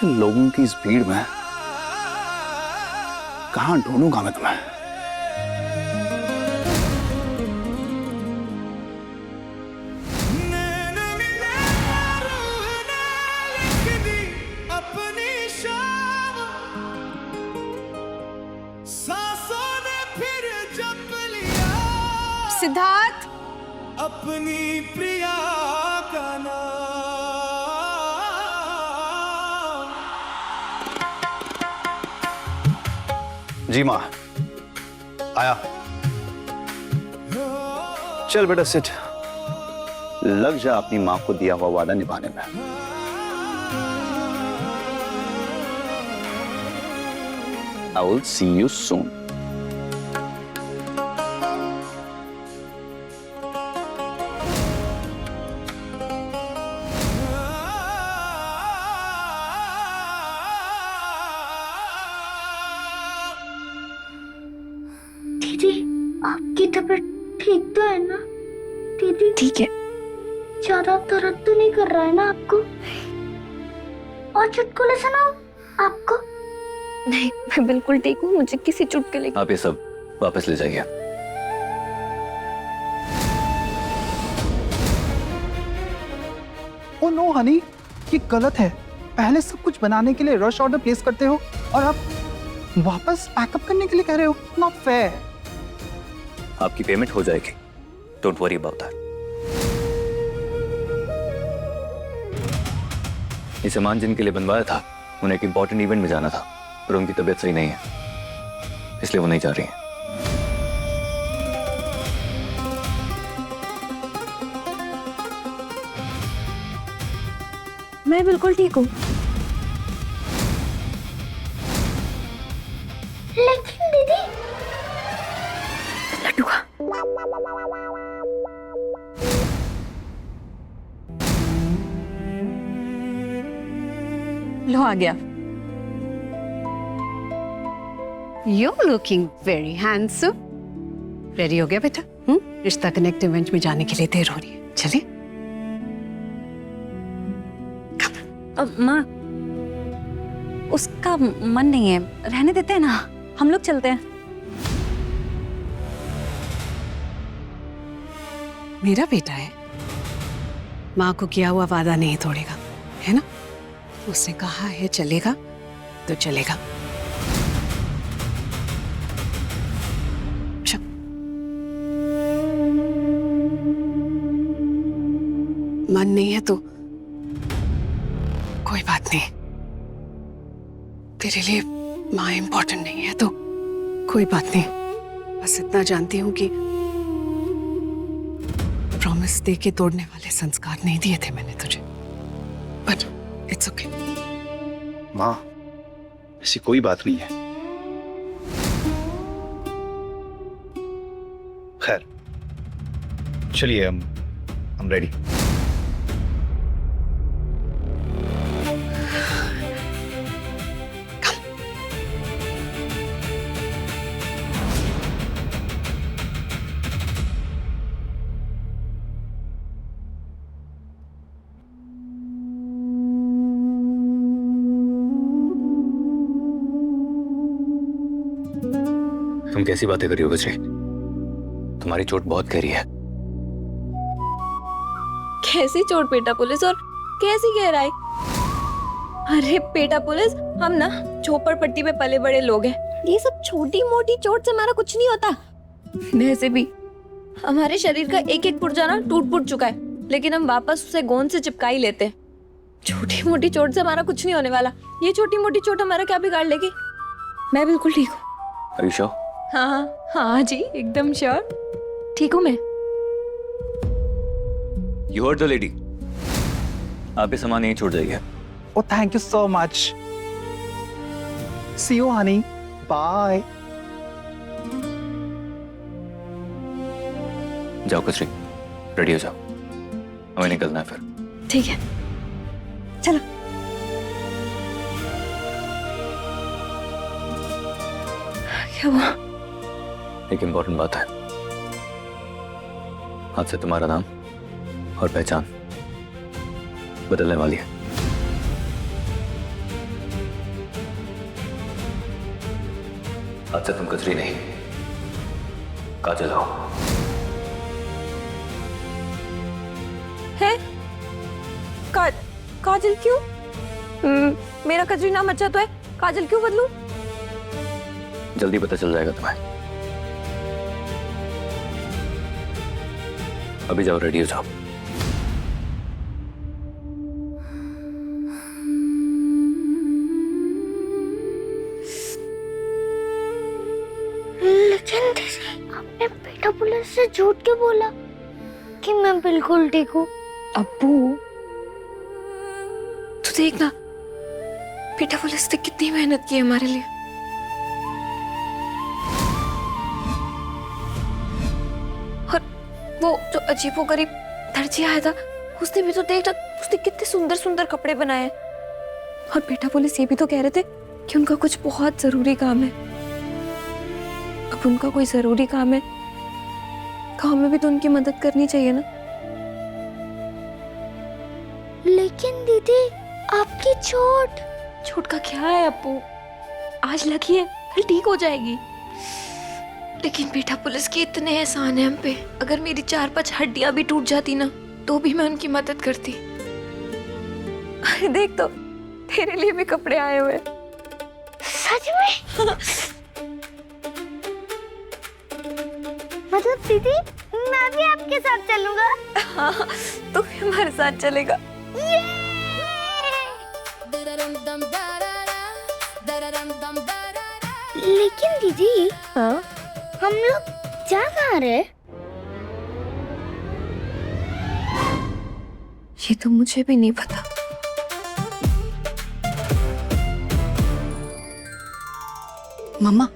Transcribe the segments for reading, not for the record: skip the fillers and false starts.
लोगों की इस भीड़ में कहां ढूंढूंगा मैं तुम्हें? सिद्धार्थ, अपनी प्रिया का नाम। जी माँ, आया। चल बेटा सिट, लग जा अपनी माँ को दिया हुआ वादा निभाने में। I will see you soon. दीदी, आपकी तबीयत ठीक तो है ना? दीदी ठीक है। ज्यादा दर्द तो नहीं कर रहा है ना आपको? और चुटकुले सुनाओ आपको? नहीं, मैं बिल्कुल ठीक हूँ। मुझे किसी चुटकुले की आप ये सब वापस ले जाइए। ओ नो हनी, ये गलत है। पहले सब कुछ बनाने के लिए रश ऑर्डर प्लेस करते हो और अब वापस पैकअप करने के लिए कह रहे हो। Not fair. आपकी पेमेंट हो जाएगी, डोंट वरी अबाउट दैट। ये सामान जिनके लिए बनवाया था, उन्हें एक इंपॉर्टेंट इवेंट में जाना था, पर उनकी तबीयत सही नहीं है, इसलिए वो नहीं जा रही हैं। मैं बिल्कुल ठीक हूँ। लेकिन दीदी, लड्डू खा। लो, आ गया। You're looking very handsome. Ready हो गया बेटा? रिश्ता कनेक्ट इवेंट में जाने के लिए देर हो रही है, चलिए। अब माँ, उसका मन नहीं है, रहने देते हैं ना, हम लोग चलते हैं। मेरा बेटा है, माँ को किया हुआ वादा नहीं तोड़ेगा, है ना? उसने कहा है चलेगा तो चलेगा। मन नहीं है तो कोई बात नहीं। तेरे लिए माँ इम्पोर्टेंट नहीं है तो कोई बात नहीं। बस इतना जानती हूँ कि प्रॉमिस दे के तोड़ने वाले संस्कार नहीं दिए थे मैंने तुझे, बट इट्स ओके। माँ, ऐसी कोई बात नहीं है। खैर, चलिए, हम रेडी। तुम कैसी बातें कर रही हो बच्चे? तुम्हारी चोट बहुत गहरी है। कैसी चोट पेटा पुलिस, और कैसी गहराई? अरे पेटा पुलिस, हम ना झोपड़पट्टी में पले बड़े लोग हैं। ये सब छोटी मोटी चोट से हमारा कुछ नहीं होता। वैसे भी हमारे शरीर का एक एक पुर्जा ना टूट फूट चुका है, लेकिन हम वापस उसे गोंद से चिपका ही लेते हैं। छोटी मोटी चोट से हमारा कुछ नहीं होने वाला। ये छोटी मोटी चोट हमारा क्या बिगाड़ लेगी? मैं बिल्कुल ठीक हूँ। Are you sure? हाँ हाँ जी, एकदम श्योर, ठीक हूँ मैं। You heard the lady. आप ये सामान यहीं छोड़ जाइए। Oh thank you so much. See you honey, bye. जाओ कचरी, रेडी हो जाओ, हमें निकलना है फिर। ठीक है, चलो। क्या हुआ? एक इंपॉर्टेंट बात है। आज से तुम्हारा नाम और पहचान बदलने वाली है। आज से तुम कचरी नहीं, काजल हो। है काजल क्यों? मेरा कजरी नाम अच्छा तो है, काजल क्यों बदलूं? जल्दी पता चल जाएगा तुम्हें। अभी जाओ, रेडी हो जाओ। लेकिन दीदी, आपने पेटा पुलिस से झूठ क्यों बोला कि मैं बिल्कुल ठीक हूँ? अब्बू तू देख ना, पेटा पुलिस ने कितनी मेहनत की है हमारे लिए। और वो जो अजीबोगरीब दर्जी आया था, उसने भी तो देखा, उसने कितने सुंदर सुंदर कपड़े बनाए। और पेटा पुलिस ये भी तो कह रहे थे कि उनका कुछ बहुत जरूरी काम है। अब उनका कोई जरूरी काम है तो हमें भी तो उनकी मदद करनी चाहिए ना। लेकिन दीदी, आपकी चोट का क्या है अप्पू, आज लगी है, कल ठीक हो जाएगी। लेकिन बेटा पुलिस के इतने एहसान है हम पे, अगर मेरी 4-5 हड्डियां भी टूट जाती ना तो भी मैं उनकी मदद करती। अरे देख तो, तेरे लिए भी कपड़े आए हुए। सच में? मतलब दीदी, मैं भी आपके साथ चलूंगा। हाँ, तू भी हमारे साथ चलेगा। लेकिन दीदी, हाँ? हम लोग जा कहाँ रहे? ये तो मुझे भी नहीं पता। मम्मा,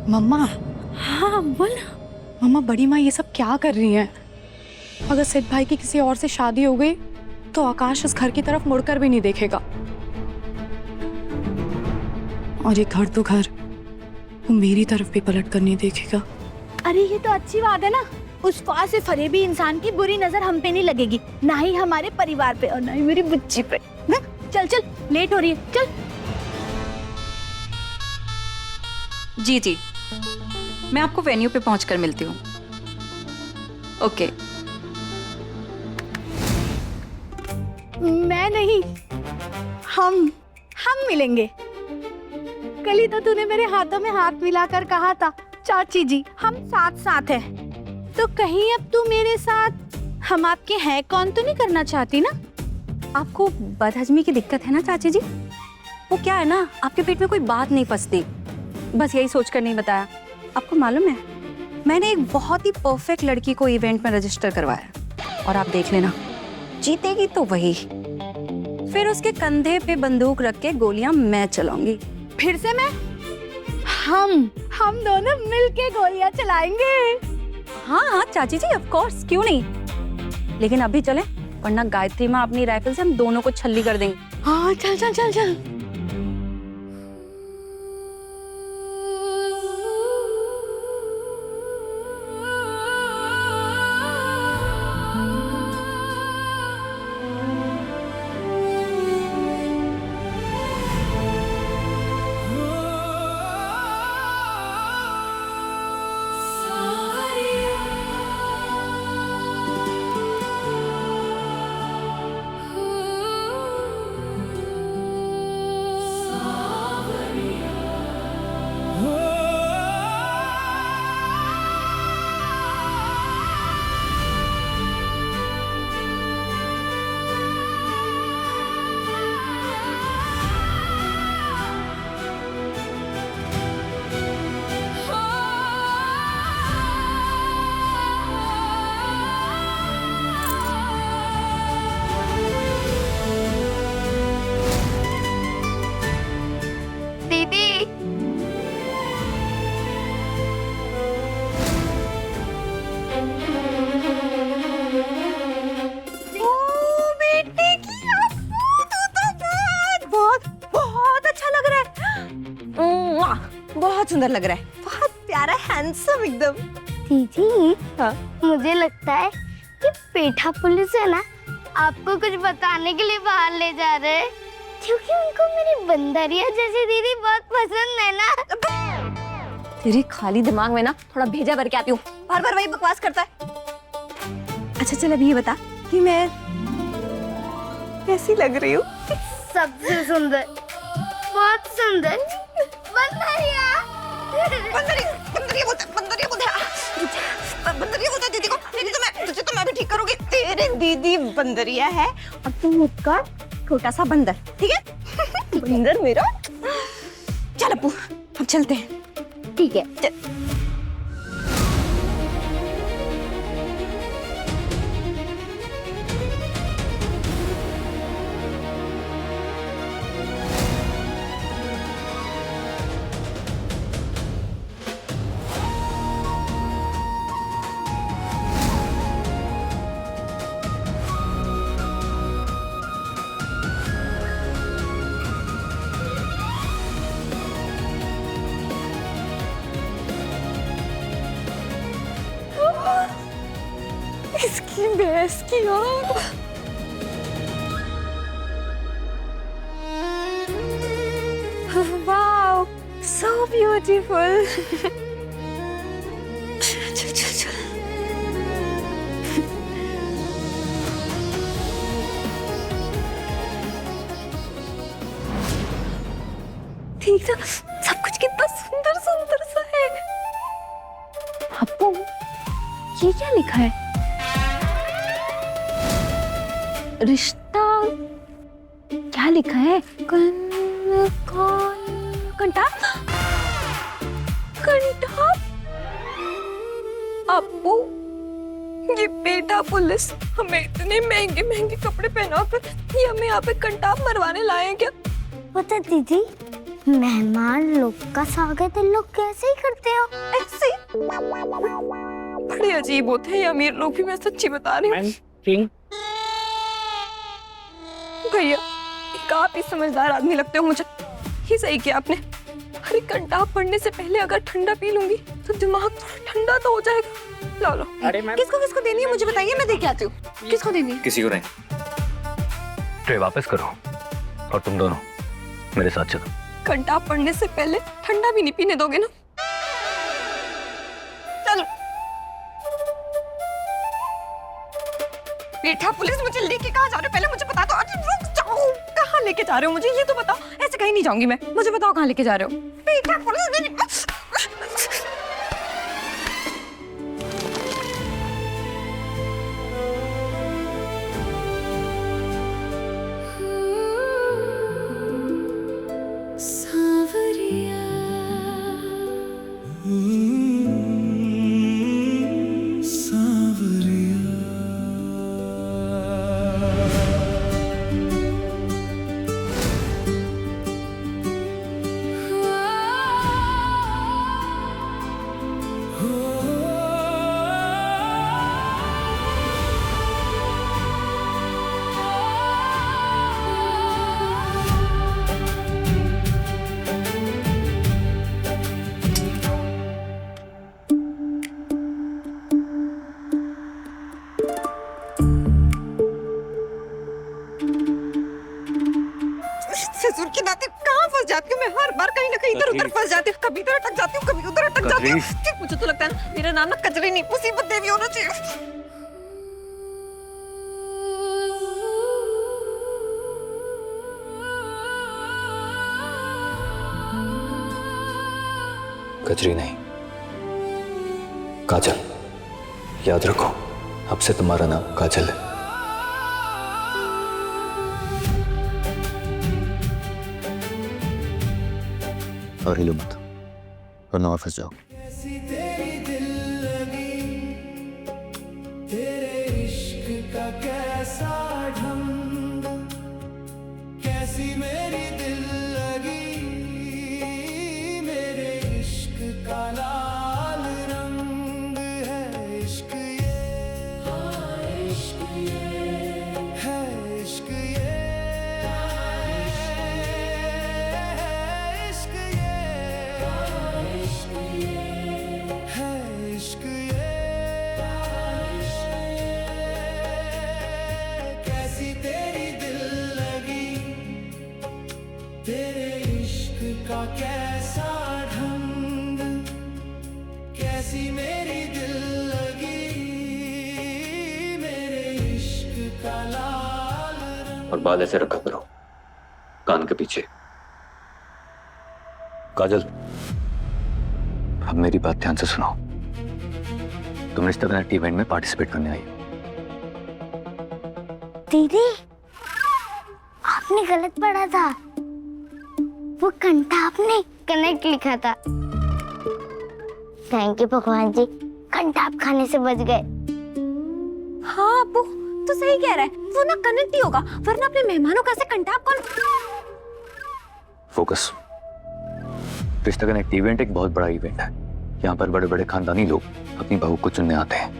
मम्मा, हाँ बोल। मम्मा, बड़ी माँ ये सब क्या कर रही हैं? अगर सिद्ध भाई की किसी और से शादी हो गई तो आकाश इस घर की तरफ मुड़कर भी नहीं देखेगा। और ये घर तो घर, वो मेरी तरफ भी पलट कर नहीं देखेगा। अरे ये तो अच्छी बात है ना, उस ख्वाह से फरेबी इंसान की बुरी नजर हम पे नहीं लगेगी, ना ही हमारे परिवार पे और ना ही मेरी बुच्ची पे ना। चल चल, लेट हो रही है, चल। जी, मैं आपको वेन्यू पे पहुंचकर मिलती हूँ। ओके। मैं नहीं, हम मिलेंगे। कल ही तो तूने मेरे हाथों में हाथ मिलाकर कहा था, चाची जी हम साथ साथ हैं। तो कहीं अब तू मेरे साथ हम आपके हैं कौन तो नहीं करना चाहती ना? आपको बदहजमी की दिक्कत है ना चाची जी? वो क्या है ना, आपके पेट में कोई बात नहीं फंसती, बस यही सोचकर नहीं बताया। आपको मालूम है, मैंने एक बहुत ही परफेक्ट लड़की को इवेंट में रजिस्टर करवाया, और आप देख लेना, जीतेगी तो वही। फिर उसके कंधे पे बंदूक रख के गोलियां मैं चलाऊंगी। फिर से मैं? हम दोनों मिलके गोलियां चलाएंगे। हाँ चाची जी, ऑफ कोर्स, क्यों नहीं। लेकिन अभी चले, वरना गायत्री माँ अपनी राइफल से हम दोनों को छल्ली कर देंगे। हाँ चल चल चल चल। बहुत सुंदर लग रहा है, बहुत प्यारा, हैंडसम एकदम। दीदी, हाँ? मुझे लगता है कि पेठा पुलिस है ना, आपको कुछ बताने के लिए बाहर ले जा रहे हैं, क्योंकि उनको मेरी बंदरिया जैसी दीदी बहुत पसंद है ना। तेरे खाली दिमाग में ना थोड़ा भेजा भर के आती हूँ, बार बार वही बकवास करता है। अच्छा चल अब ये बता कि मैं कैसी लग रही हूँ? सबसे सुंदर, बहुत सुंदर। बंदरिया बोलता दीदी को, दीदी तुझे तो मैं भी ठीक करूंगी। तेरे दीदी बंदरिया है और तू मुझका छोटा सा बंदर, ठीक है? बंदर मेरा। चल अप्पू अब चलते हैं। ठीक है। इसकी भैंस की आँख। Wow, so beautiful। चल चल चल। ठीक है, सब कुछ कितना सुंदर सुंदर सा है। अप्पू, ये क्या लिखा है? रिश्ता क्या लिखा है? कंटाप। अप्पू, ये बेटा पुलिस हमें इतने महंगे महंगे कपड़े पहनाकर ये हमें यहाँ पे कंटाप मरवाने लाए हैं क्या? पता दीदी, मेहमान लोग का स्वागत इन लोग कैसे ही करते हो? ऐसे बड़े अजीब होते हैं ये अमीर लोग भी, मैं सच्ची बता रही हूँ। भैया, एक आप ही समझदार आदमी लगते हो मुझे। ही सही किया आपने। अरे कंटाप पड़ने से पहले अगर ठंडा पी लूंगी तो दिमाग थोड़ा ठंडा तो हो जाएगा। लो लो। किसको किसको देनी है मुझे बताइए, मैं देके आती हूँ। किसको देनी है? किसी को नहीं। ट्रे वापस करो और तुम दोनों मेरे साथ चलो। कंटाप पड़ने से पहले ठंडा भी नहीं पीने दोगे ना? चलो। बेटा पुलिस, मुझे लेके कहाँ जा रहे हो? पहले मुझे बता दो। अरे रुक जाओ, कहाँ लेके जा रहे हो मुझे ये तो बताओ। ऐसे कहीं नहीं जाऊंगी मैं, मुझे बताओ कहाँ लेके जा रहे हो? बेटा पुलिस, ससुर के नाते कहाँ फंस जाती हूँ मैं? हर बार कहीं ना कहीं इधर उधर फंस जाती हूँ। कभी इधर अटक जाती हूँ, कभी उधर अटक जाती हूँ। मुझे तो लगता है ना मेरा नाम ना कजरी नहीं, मुसीबत देवी होना चाहिए। कजरी नहीं, काजल। याद रखो, अब से तुम्हारा नाम काजल है। और हिलो मत, वरना और फंस जाओ। कैसी तेरी दिल लगी, तेरे इश्क का कैसा ढंग, कैसी मेरी दिल लगी, मेरे इश्क का लाल रंग है। इश्क ये, हाँ इश्क ये है, इश्क ये तेरे इश्क का कैसा ढंग, कैसी मेरी दिल लगी, मेरे इश्क का लाल रंग। और बाल ऐसे रखा करो, कान के पीछे। काजल, अब मेरी बात ध्यान से सुनो। तुम रिश्ता कनेक्ट इवेंट में पार्टिसिपेट करने आई हो। दीदी, आपने गलत पढ़ा था। वो कंठा आपने कनेक्ट लिखा था। थैंक यू भगवान जी, कंठा आप खाने से बच गए। हाँ अप्पू, तो सही कह रहा है, वो ना कनेक्ट ही होगा, वरना अपने मेहमानों का से कंटाप कौन। फोकस। रिश्ता कनेक्ट इवेंट एक बहुत बड़ा इवेंट है। यहाँ पर बड़े बड़े खानदानी लोग अपनी बहू को चुनने आते हैं।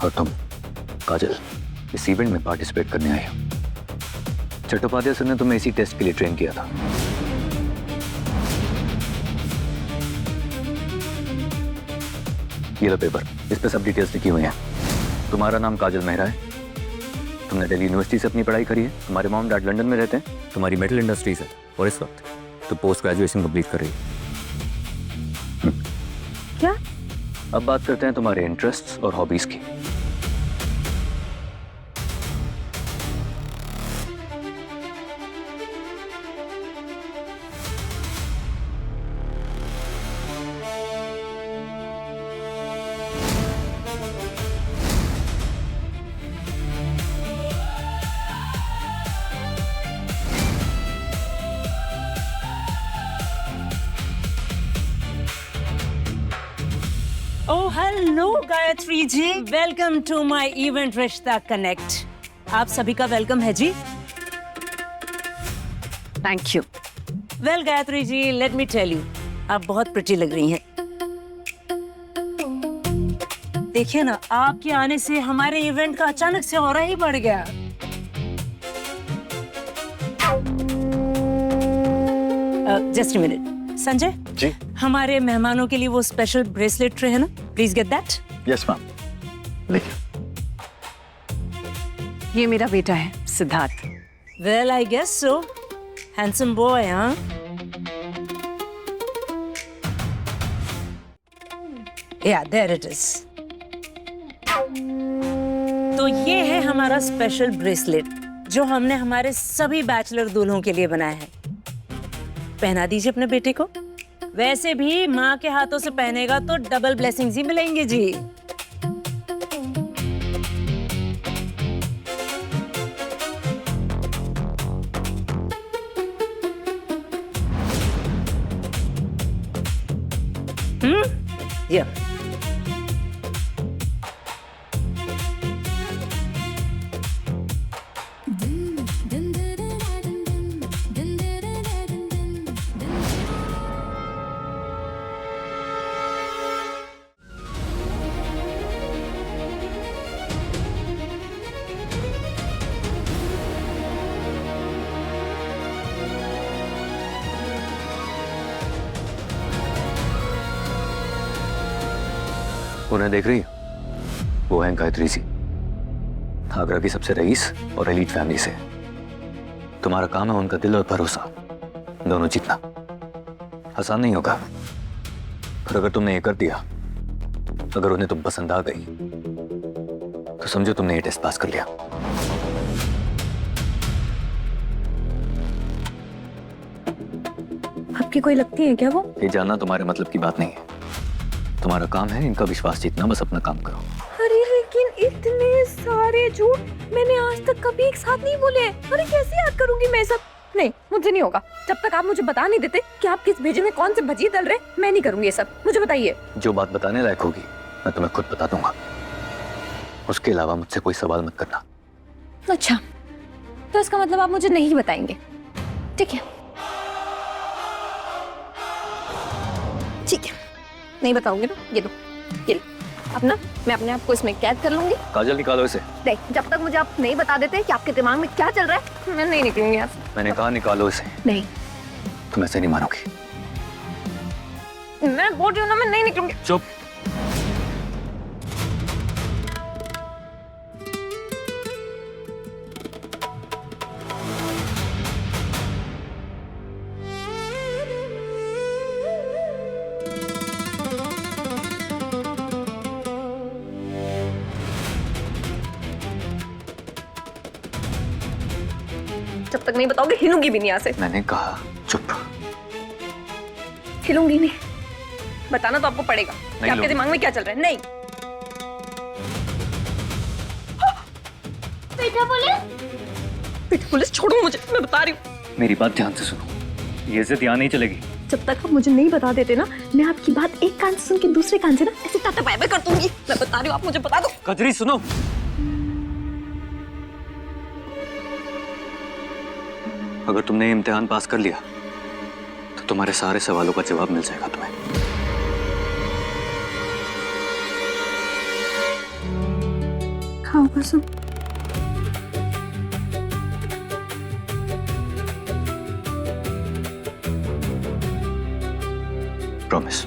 और तुम काजल, इस इवेंट में पार्टिसिपेट करने आए हो। चट्टोपाध्याय सर ने तुम्हें इसी टेस्ट के लिए ट्रेन किया था। ये लो पेपर, इस पे सब डिटेल्स लिखी हुई हैं। तुम्हारा नाम काजल मेहरा है। तुमने दिल्ली यूनिवर्सिटी से अपनी पढ़ाई करी है। तुम्हारे मॉम डैड लंदन में रहते हैं। तुम्हारी मेटल इंडस्ट्रीज है और इस वक्त तो पोस्ट ग्रेजुएशन कंप्लीट कर रही है। क्या? अब बात करते हैं तुम्हारे इंटरेस्ट्स और हॉबीज की। Oh hello Gayatri ji, welcome to my event Rishta Connect. आप सभी का वेलकम है जी। Thank you. Well Gayatri ji, let me tell you, आप बहुत प्रिटी लग रही हैं। देखिए ना, आपके आने से हमारे इवेंट का अचानक से ऑरा ही बढ़ गया। Just a minute Sanjay ji. हमारे मेहमानों के लिए वो स्पेशल ब्रेसलेट ट्रे है ना, please get that. Yes ma'am, लिखिए। ये मेरा बेटा है Siddharth. Well I guess so, handsome boy. हाँ, या देयर इट इज। तो ये है हमारा स्पेशल ब्रेसलेट जो हमने हमारे सभी बैचलर दूल्हों के लिए बनाया है। पहना दीजिए अपने बेटे को। वैसे भी माँ के हाथों से पहनेगा तो डबल ब्लेसिंग्स ही मिलेंगे जी। या उन्हें देख रही हो? वो है गायत्री जी, आगरा की सबसे रईस और एलीट फैमिली से। तुम्हारा काम है उनका दिल और भरोसा दोनों जीतना। आसान नहीं होगा, पर अगर तुमने ये कर दिया, अगर उन्हें तुम पसंद आ गई, तो समझो तुमने ये टेस्ट पास कर लिया। आपकी कोई लगती है क्या वो? ये जानना तुम्हारे मतलब की बात नहीं है। तुम्हारा काम है इनका विश्वास जीतना, बस अपना काम करो। अरे लेकिन इतने सारे झूठ मैंने आज तक कभी एक साथ नहीं बोले। अरे कैसे याद करूंगी मैं सब? नहीं, मुझे नहीं होगा। जब तक आप मुझे बता नहीं देते कि आप किस भेजे में कौन से भजी तल रहे, मैं नहीं करूंगी ये सब। मुझे बताइए। जो बात बताने लायक होगी मैं तुम्हें खुद बता दूंगा। उसके अलावा मुझसे कोई सवाल मत करना। अच्छा, तो इसका मतलब आप मुझे नहीं बताएंगे? ठीक है, ठीक है, नहीं बताऊंगी ना, ये लो, ये लो। अब ना मैं अपने आप को इसमें कैद कर लूंगी। काजल निकालो इसे। नहीं, जब तक मुझे आप नहीं बता देते कि आपके दिमाग में क्या चल रहा है, मैं नहीं निकलूंगी यहाँ से। मैंने कहा निकालो इसे। नहीं, तुम ऐसे नहीं मानोगी। मैं बोल रही हूँ ना, मैं नहीं निकलूंगी। चुप। जब तक नहीं बताओगे हिलूंगी भी नहीं यहाँ से। मैंने कहा चुप। हिलूंगी नहीं। बताना तो आपको पड़ेगा कि आपके लूंगी। दिमाग में क्या चल रहा है। नहीं। बेटा पुलिस, बेटा पुलिस छोड़ो मुझे, मैं बता रही हूँ। मेरी बात ध्यान से सुनो, ये जिद यहाँ नहीं चलेगी। जब तक आप मुझे नहीं बता देते ना, मैं आपकी बात एक कान से सुन के दूसरे कान से ना ऐसे टाटा बाय बाय कर दूंगी। मैं बता रही हूँ, आप मुझे बता दो। कजरी सुनो, अगर तुमने इम्तिहान पास कर लिया तो तुम्हारे सारे सवालों का जवाब मिल जाएगा तुम्हें। खाओ कसम। Promise.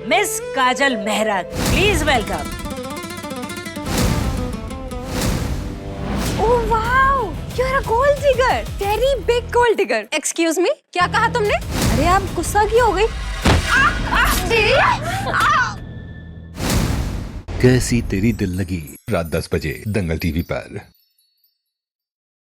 Miss Kajal Mehra, please welcome. Oh wow, you are a gold digger, very big gold digger. Excuse me, क्या कहा तुमने? अरे आप गुस्सा क्यों हो गई? कैसी तेरी दिल लगी, रात 10 बजे दंगल टीवी पर।